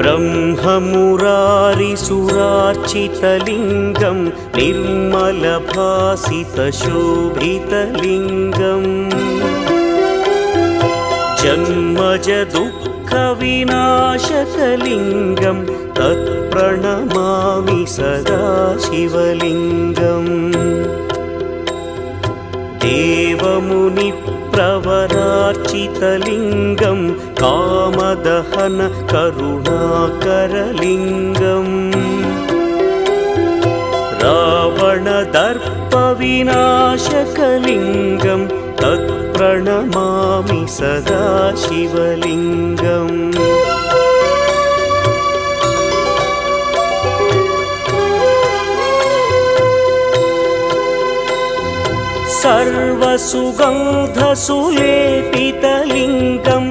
ब्रह्ममुरारिसुरार्चितलिङ्गं निर्मलभासितशोभितलिङ्गम् जन्मजदुःखविनाशकलिङ्गं तत्प्रणमामि सदा शिवलिङ्गम् देवमुनिप्रवरार्चितलिङ्गं कामदहन करुणाकरलिङ्गम् रावणदर्पविनाशकलिङ्गं तत्प्रणमामि सदा शिवलिङ्गम् सर्वसुगन्धसुलेपितलिङ्गं